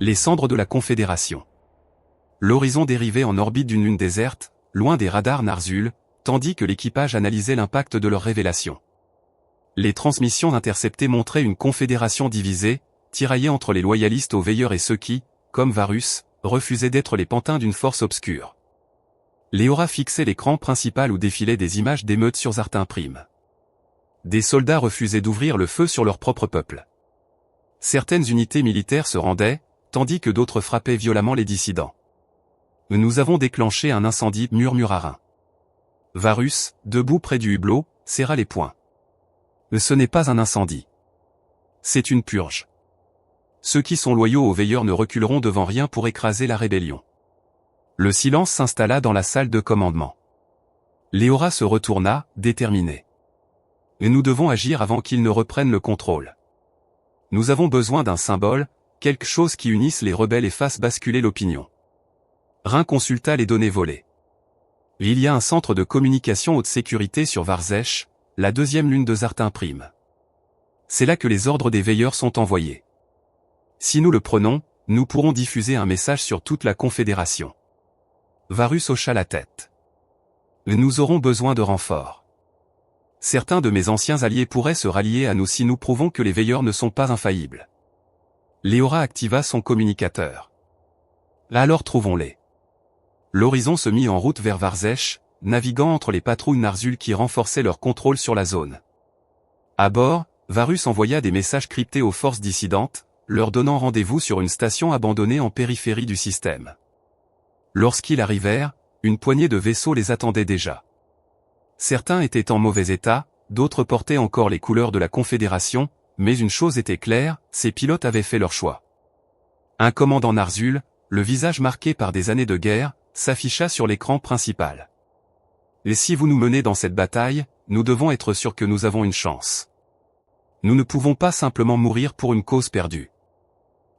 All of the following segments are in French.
Les cendres de la Confédération. L'horizon dérivait en orbite d'une lune déserte, loin des radars Narsul, tandis que l'équipage analysait l'impact de leur révélation. Les transmissions interceptées montraient une confédération divisée, tiraillée entre les loyalistes aux veilleurs et ceux qui, comme Varus, refusaient d'être les pantins d'une force obscure. Léora fixait l'écran principal où défilaient des images d'émeutes sur Zartin Prime. Des soldats refusaient d'ouvrir le feu sur leur propre peuple. Certaines unités militaires se rendaient, tandis que d'autres frappaient violemment les dissidents. Nous avons déclenché un incendie, murmura Rhin. Varus, debout près du hublot, serra les poings. Ce n'est pas un incendie. C'est une purge. Ceux qui sont loyaux aux veilleurs ne reculeront devant rien pour écraser la rébellion. Le silence s'installa dans la salle de commandement. Léora se retourna, déterminée. Nous devons agir avant qu'ils ne reprennent le contrôle. Nous avons besoin d'un symbole, quelque chose qui unisse les rebelles et fasse basculer l'opinion. Rhin consulta les données volées. Il y a un centre de communication haute sécurité sur Varzesh, la deuxième lune de Zartin Prime. C'est là que les ordres des veilleurs sont envoyés. Si nous le prenons, nous pourrons diffuser un message sur toute la Confédération. Varus hocha la tête. Nous aurons besoin de renforts. Certains de mes anciens alliés pourraient se rallier à nous si nous prouvons que les veilleurs ne sont pas infaillibles. Léora activa son communicateur. Alors trouvons-les. L'horizon se mit en route vers Varzesh, naviguant entre les patrouilles Narsul qui renforçaient leur contrôle sur la zone. À bord, Varus envoya des messages cryptés aux forces dissidentes, leur donnant rendez-vous sur une station abandonnée en périphérie du système. Lorsqu'ils arrivèrent, une poignée de vaisseaux les attendait déjà. Certains étaient en mauvais état, d'autres portaient encore les couleurs de la Confédération, mais une chose était claire, ces pilotes avaient fait leur choix. Un commandant Narsul, le visage marqué par des années de guerre, s'afficha sur l'écran principal. Et si vous nous menez dans cette bataille, nous devons être sûrs que nous avons une chance. Nous ne pouvons pas simplement mourir pour une cause perdue.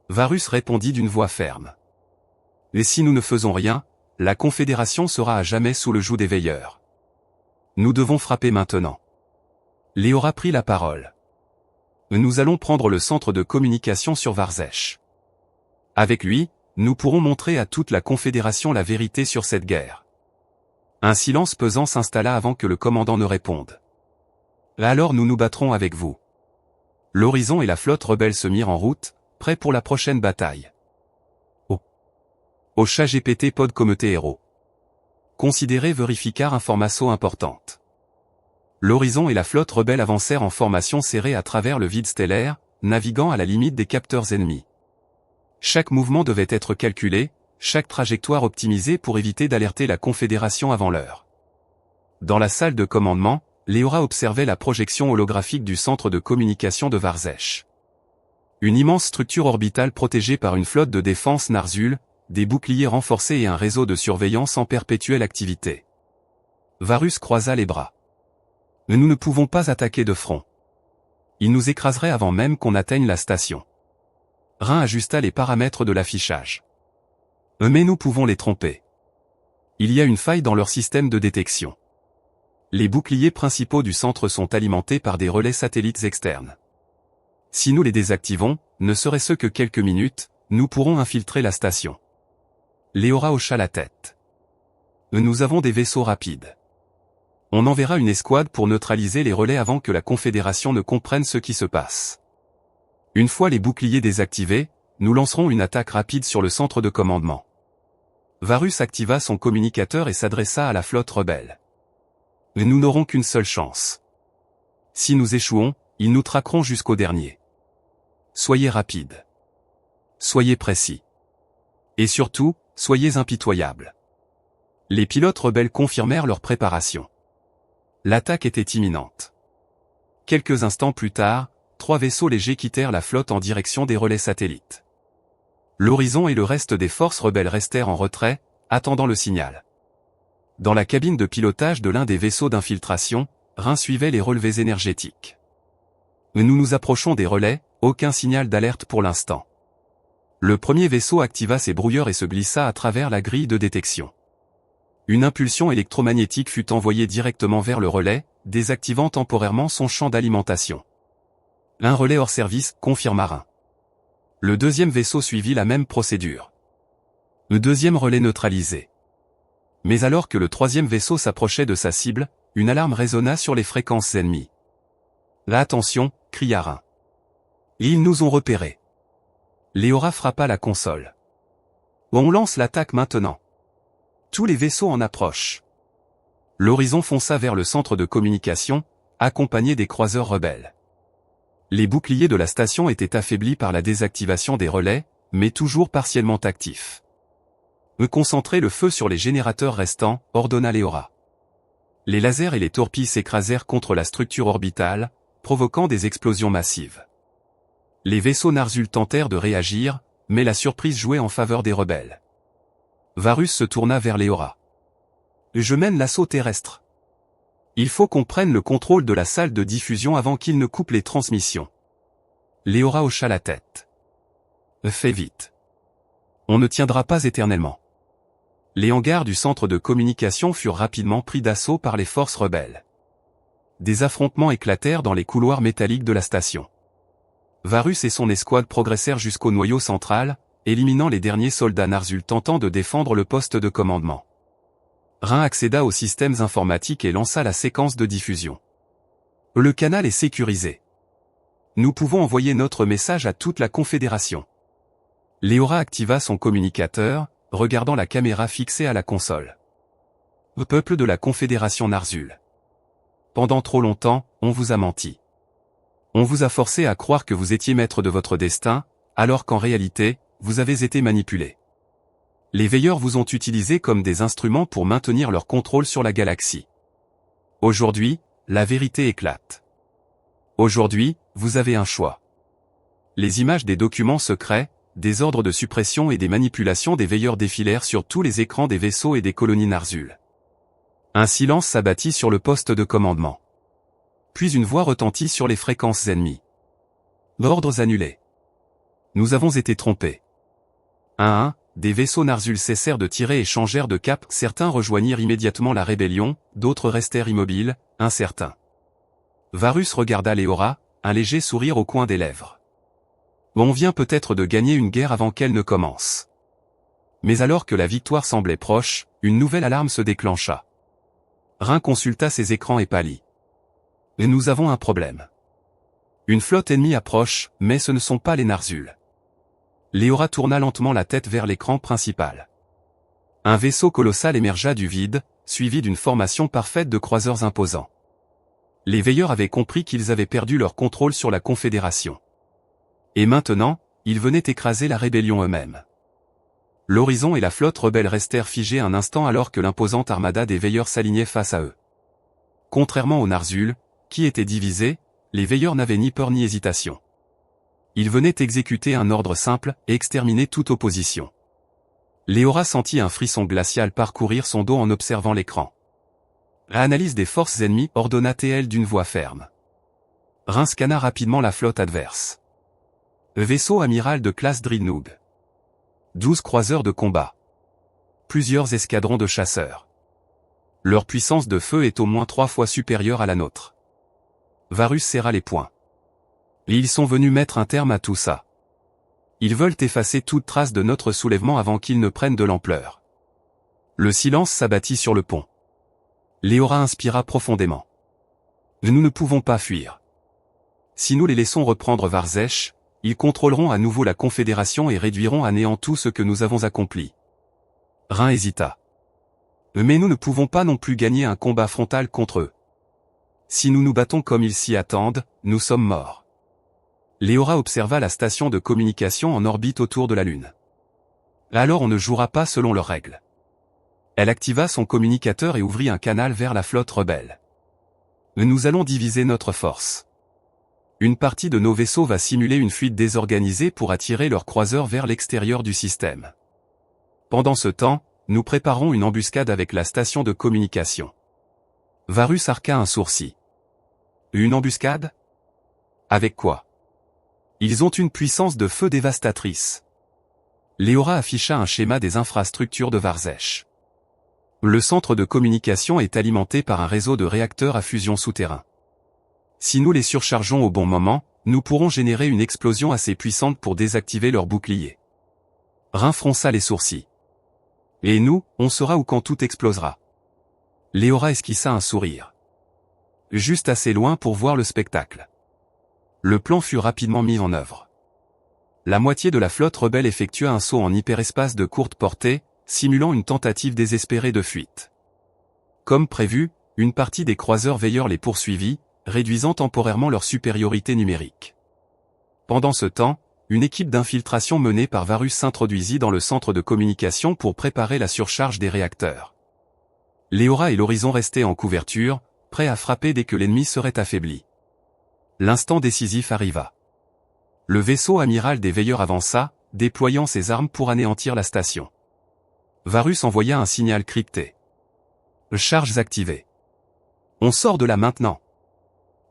Varus répondit d'une voix ferme. Et si nous ne faisons rien, la Confédération sera à jamais sous le joug des veilleurs. Nous devons frapper maintenant. Léora prit la parole. Nous allons prendre le centre de communication sur Varzesh. Avec lui, nous pourrons montrer à toute la Confédération la vérité sur cette guerre. Un silence pesant s'installa avant que le commandant ne réponde. Alors nous nous battrons avec vous. L'horizon et la flotte rebelle se mirent en route, prêts pour la prochaine bataille. Au chat GPT pod comité héros. Considérez verificar information importante. L'horizon et la flotte rebelle avancèrent en formation serrée à travers le vide stellaire, naviguant à la limite des capteurs ennemis. Chaque mouvement devait être calculé, chaque trajectoire optimisée pour éviter d'alerter la Confédération avant l'heure. Dans la salle de commandement, Léora observait la projection holographique du centre de communication de Varzesh. Une immense structure orbitale protégée par une flotte de défense Narsul, des boucliers renforcés et un réseau de surveillance en perpétuelle activité. Varus croisa les bras. Nous ne pouvons pas attaquer de front. Il nous écraserait avant même qu'on atteigne la station. Rhin ajusta les paramètres de l'affichage. Mais nous pouvons les tromper. Il y a une faille dans leur système de détection. Les boucliers principaux du centre sont alimentés par des relais satellites externes. Si nous les désactivons, ne serait-ce que quelques minutes, nous pourrons infiltrer la station. Léora hocha la tête. Nous avons des vaisseaux rapides. On enverra une escouade pour neutraliser les relais avant que la Confédération ne comprenne ce qui se passe. Une fois les boucliers désactivés, nous lancerons une attaque rapide sur le centre de commandement. Varus activa son communicateur et s'adressa à la flotte rebelle. Nous n'aurons qu'une seule chance. Si nous échouons, ils nous traqueront jusqu'au dernier. Soyez rapides. Soyez précis. Et surtout, soyez impitoyables. Les pilotes rebelles confirmèrent leur préparation. L'attaque était imminente. Quelques instants plus tard, 3 vaisseaux légers quittèrent la flotte en direction des relais satellites. L'horizon et le reste des forces rebelles restèrent en retrait, attendant le signal. Dans la cabine de pilotage de l'un des vaisseaux d'infiltration, Rhin suivait les relevés énergétiques. Nous nous approchons des relais, aucun signal d'alerte pour l'instant. Le premier vaisseau activa ses brouilleurs et se glissa à travers la grille de détection. Une impulsion électromagnétique fut envoyée directement vers le relais, désactivant temporairement son champ d'alimentation. Un relais hors service, confirma Rhin. Le deuxième vaisseau suivit la même procédure. Le deuxième relais neutralisé. Mais alors que le troisième vaisseau s'approchait de sa cible, une alarme résonna sur les fréquences ennemies. « Là, attention !» cria Rhin. « Ils nous ont repérés. » Leora frappa la console. « On lance l'attaque maintenant. » Tous les vaisseaux en approchent. L'horizon fonça vers le centre de communication, accompagné des croiseurs rebelles. Les boucliers de la station étaient affaiblis par la désactivation des relais, mais toujours partiellement actifs. « Concentrez le feu sur les générateurs restants », ordonna Leora. Les lasers et les torpilles s'écrasèrent contre la structure orbitale, provoquant des explosions massives. Les vaisseaux Narsul tentèrent de réagir, mais la surprise jouait en faveur des rebelles. Varus se tourna vers Leora. « Je mène l'assaut terrestre. Il faut qu'on prenne le contrôle de la salle de diffusion avant qu'il ne coupe les transmissions. » Leora hocha la tête. « Fais vite. On ne tiendra pas éternellement. » Les hangars du centre de communication furent rapidement pris d'assaut par les forces rebelles. Des affrontements éclatèrent dans les couloirs métalliques de la station. Varus et son escouade progressèrent jusqu'au noyau central, éliminant les derniers soldats Narsul tentant de défendre le poste de commandement. Rhin accéda aux systèmes informatiques et lança la séquence de diffusion. Le canal est sécurisé. Nous pouvons envoyer notre message à toute la Confédération. Leora activa son communicateur, regardant la caméra fixée à la console. Le peuple de la Confédération Narsul. Pendant trop longtemps, on vous a menti. On vous a forcé à croire que vous étiez maître de votre destin, alors qu'en réalité, vous avez été manipulé. Les veilleurs vous ont utilisé comme des instruments pour maintenir leur contrôle sur la galaxie. Aujourd'hui, la vérité éclate. Aujourd'hui, vous avez un choix. Les images des documents secrets, des ordres de suppression et des manipulations des veilleurs défilèrent sur tous les écrans des vaisseaux et des colonies Narsul. Un silence s'abattit sur le poste de commandement. Puis une voix retentit sur les fréquences ennemies. Ordres annulés. Nous avons été trompés. 1-1, des vaisseaux Narsul cessèrent de tirer et changèrent de cap. Certains rejoignirent immédiatement la rébellion, d'autres restèrent immobiles, incertains. Varus regarda Leora, un léger sourire au coin des lèvres. On vient peut-être de gagner une guerre avant qu'elle ne commence. Mais alors que la victoire semblait proche, une nouvelle alarme se déclencha. Rhin consulta ses écrans et pâlit. « Nous avons un problème. Une flotte ennemie approche, mais ce ne sont pas les Narsul. » Leora tourna lentement la tête vers l'écran principal. Un vaisseau colossal émergea du vide, suivi d'une formation parfaite de croiseurs imposants. Les veilleurs avaient compris qu'ils avaient perdu leur contrôle sur la Confédération. Et maintenant, ils venaient écraser la rébellion eux-mêmes. L'horizon et la flotte rebelle restèrent figés un instant alors que l'imposante armada des veilleurs s'alignait face à eux. Contrairement aux Narsul, qui étaient divisés, les veilleurs n'avaient ni peur ni hésitation. Ils venaient exécuter un ordre simple et exterminer toute opposition. Leora sentit un frisson glacial parcourir son dos en observant l'écran. « Analyse des forces ennemies » ordonna-t-elle d'une voix ferme. Rhin scanna rapidement la flotte adverse. Vaisseau amiral de classe Dreadnought. 12 croiseurs de combat. Plusieurs escadrons de chasseurs. Leur puissance de feu est au moins 3 fois supérieure à la nôtre. Varus serra les poings. Et ils sont venus mettre un terme à tout ça. Ils veulent effacer toute trace de notre soulèvement avant qu'ils ne prennent de l'ampleur. Le silence s'abattit sur le pont. Leora inspira profondément. Nous ne pouvons pas fuir. Si nous les laissons reprendre Varzech, ils contrôleront à nouveau la Confédération et réduiront à néant tout ce que nous avons accompli. Rhin hésita. Mais nous ne pouvons pas non plus gagner un combat frontal contre eux. Si nous nous battons comme ils s'y attendent, nous sommes morts. Leora observa la station de communication en orbite autour de la Lune. Alors on ne jouera pas selon leurs règles. Elle activa son communicateur et ouvrit un canal vers la flotte rebelle. Nous allons diviser notre force. Une partie de nos vaisseaux va simuler une fuite désorganisée pour attirer leurs croiseurs vers l'extérieur du système. Pendant ce temps, nous préparons une embuscade avec la station de communication. Varus arqua un sourcil. Une embuscade? Avec quoi? Ils ont une puissance de feu dévastatrice. Leora afficha un schéma des infrastructures de Varzech. Le centre de communication est alimenté par un réseau de réacteurs à fusion souterrains. Si nous les surchargeons au bon moment, nous pourrons générer une explosion assez puissante pour désactiver leur bouclier. Rin fronça les sourcils. Et nous, on saura où quand tout explosera. Léora esquissa un sourire. Juste assez loin pour voir le spectacle. Le plan fut rapidement mis en œuvre. La moitié de la flotte rebelle effectua un saut en hyperespace de courte portée, simulant une tentative désespérée de fuite. Comme prévu, une partie des croiseurs veilleurs les poursuivit, réduisant temporairement leur supériorité numérique. Pendant ce temps, une équipe d'infiltration menée par Varus s'introduisit dans le centre de communication pour préparer la surcharge des réacteurs. Léora et l'Horizon restaient en couverture, prêts à frapper dès que l'ennemi serait affaibli. L'instant décisif arriva. Le vaisseau amiral des veilleurs avança, déployant ses armes pour anéantir la station. Varus envoya un signal crypté. Charges activées. On sort de là maintenant.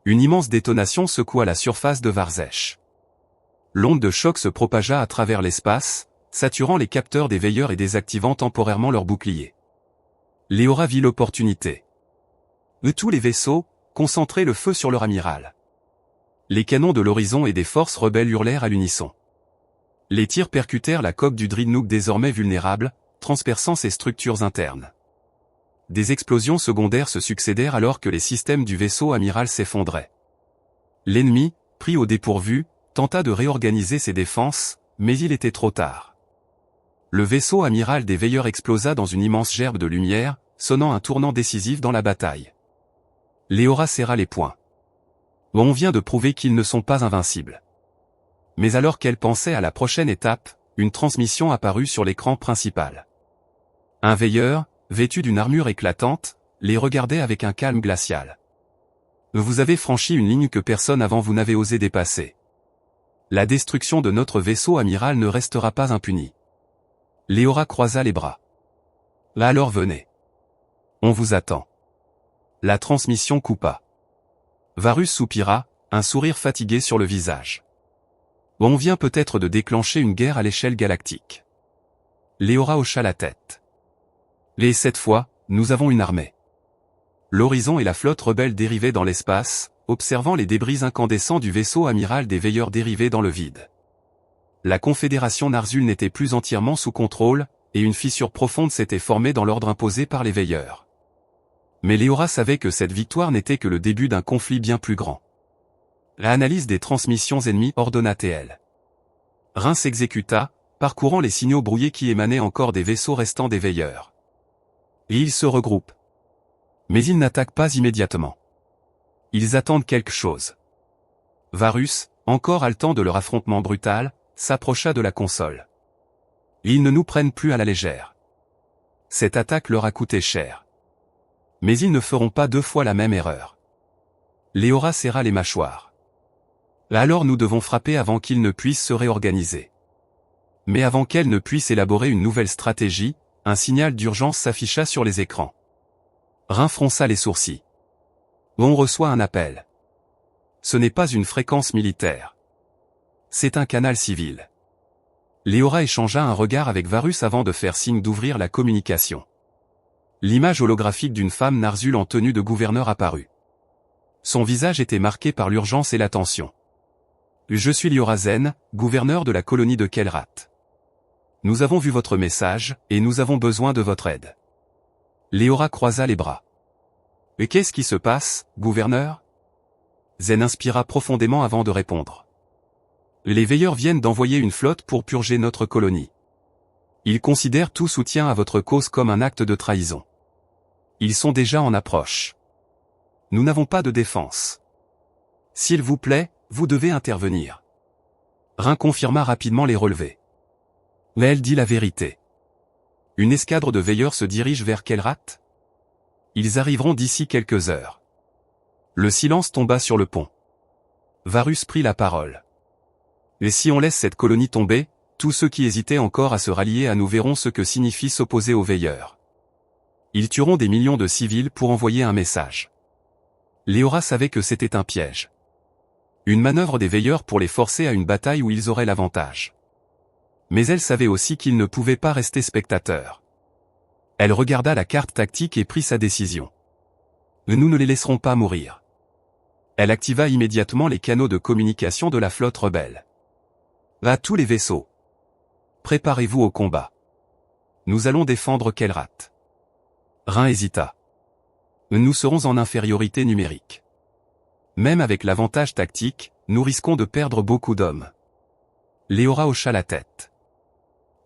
Une immense détonation secoua la surface de Varzesh. L'onde de choc se propagea à travers l'espace, saturant les capteurs des veilleurs et désactivant temporairement leurs boucliers. Léora vit l'opportunité. Tous les vaisseaux, concentraient le feu sur leur amiral. Les canons de l'Horizon et des forces rebelles hurlèrent à l'unisson. Les tirs percutèrent la coque du Dreadnought désormais vulnérable, transperçant ses structures internes. Des explosions secondaires se succédèrent alors que les systèmes du vaisseau amiral s'effondraient. L'ennemi, pris au dépourvu, tenta de réorganiser ses défenses, mais il était trop tard. Le vaisseau amiral des veilleurs explosa dans une immense gerbe de lumière, sonnant un tournant décisif dans la bataille. Léora serra les poings. On vient de prouver qu'ils ne sont pas invincibles. Mais alors qu'elle pensait à la prochaine étape, une transmission apparut sur l'écran principal. Un veilleur, vêtu d'une armure éclatante, les regardait avec un calme glacial. Vous avez franchi une ligne que personne avant vous n'avait osé dépasser. La destruction de notre vaisseau amiral ne restera pas impunie. Léora croisa les bras. Là alors venez. On vous attend. La transmission coupa. Varus soupira, un sourire fatigué sur le visage. On vient peut-être de déclencher une guerre à l'échelle galactique. Léora hocha la tête. Et cette fois, nous avons une armée. L'Horizon et la flotte rebelle dérivaient dans l'espace, observant les débris incandescents du vaisseau amiral des veilleurs dériver dans le vide. La Confédération Narzul n'était plus entièrement sous contrôle, et une fissure profonde s'était formée dans l'ordre imposé par les veilleurs. Mais Léora savait que cette victoire n'était que le début d'un conflit bien plus grand. L'analyse des transmissions ennemies ordonna-t-elle. Rin s'exécuta, parcourant les signaux brouillés qui émanaient encore des vaisseaux restants des veilleurs. Et ils se regroupent. Mais ils n'attaquent pas immédiatement. Ils attendent quelque chose. Varus, encore haletant de leur affrontement brutal, s'approcha de la console. Ils ne nous prennent plus à la légère. Cette attaque leur a coûté cher. Mais ils ne feront pas deux fois la même erreur. Léora serra les mâchoires. Alors nous devons frapper avant qu'ils ne puissent se réorganiser. Mais avant qu'elle ne puisse élaborer une nouvelle stratégie, un signal d'urgence s'afficha sur les écrans. Rin fronça les sourcils. On reçoit un appel. Ce n'est pas une fréquence militaire. C'est un canal civil. Léora échangea un regard avec Varus avant de faire signe d'ouvrir la communication. L'image holographique d'une femme Narzul en tenue de gouverneur apparut. Son visage était marqué par l'urgence et l'attention. Je suis Liorazen, gouverneur de la colonie de Kelrat. Nous avons vu votre message, et nous avons besoin de votre aide. Léora croisa les bras. Et qu'est-ce qui se passe, gouverneur? Zen inspira profondément avant de répondre. Les veilleurs viennent d'envoyer une flotte pour purger notre colonie. Ils considèrent tout soutien à votre cause comme un acte de trahison. Ils sont déjà en approche. Nous n'avons pas de défense. S'il vous plaît, vous devez intervenir. Rin confirma rapidement les relevés. Mais elle dit la vérité. Une escadre de veilleurs se dirige vers Kelrat? Ils arriveront d'ici quelques heures. Le silence tomba sur le pont. Varus prit la parole. Et si on laisse cette colonie tomber, tous ceux qui hésitaient encore à se rallier à nous verront ce que signifie s'opposer aux veilleurs. Ils tueront des millions de civils pour envoyer un message. Léora savait que c'était un piège. Une manœuvre des veilleurs pour les forcer à une bataille où ils auraient l'avantage. Mais elle savait aussi qu'ils ne pouvaient pas rester spectateurs. Elle regarda la carte tactique et prit sa décision. Nous ne les laisserons pas mourir. Elle activa immédiatement les canaux de communication de la flotte rebelle. À tous les vaisseaux. Préparez-vous au combat. Nous allons défendre Kelrat. Rhin hésita. Nous serons en infériorité numérique. Même avec l'avantage tactique, nous risquons de perdre beaucoup d'hommes. Léora hocha la tête.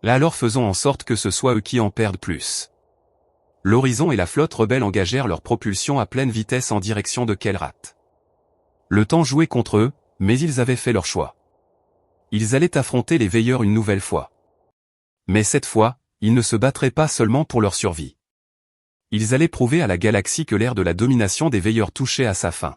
Alors faisons en sorte que ce soit eux qui en perdent plus. L'Horizon et la flotte rebelle engagèrent leur propulsion à pleine vitesse en direction de Kelrat. Le temps jouait contre eux, mais ils avaient fait leur choix. Ils allaient affronter les veilleurs une nouvelle fois. Mais cette fois, ils ne se battraient pas seulement pour leur survie. Ils allaient prouver à la galaxie que l'ère de la domination des veilleurs touchait à sa fin.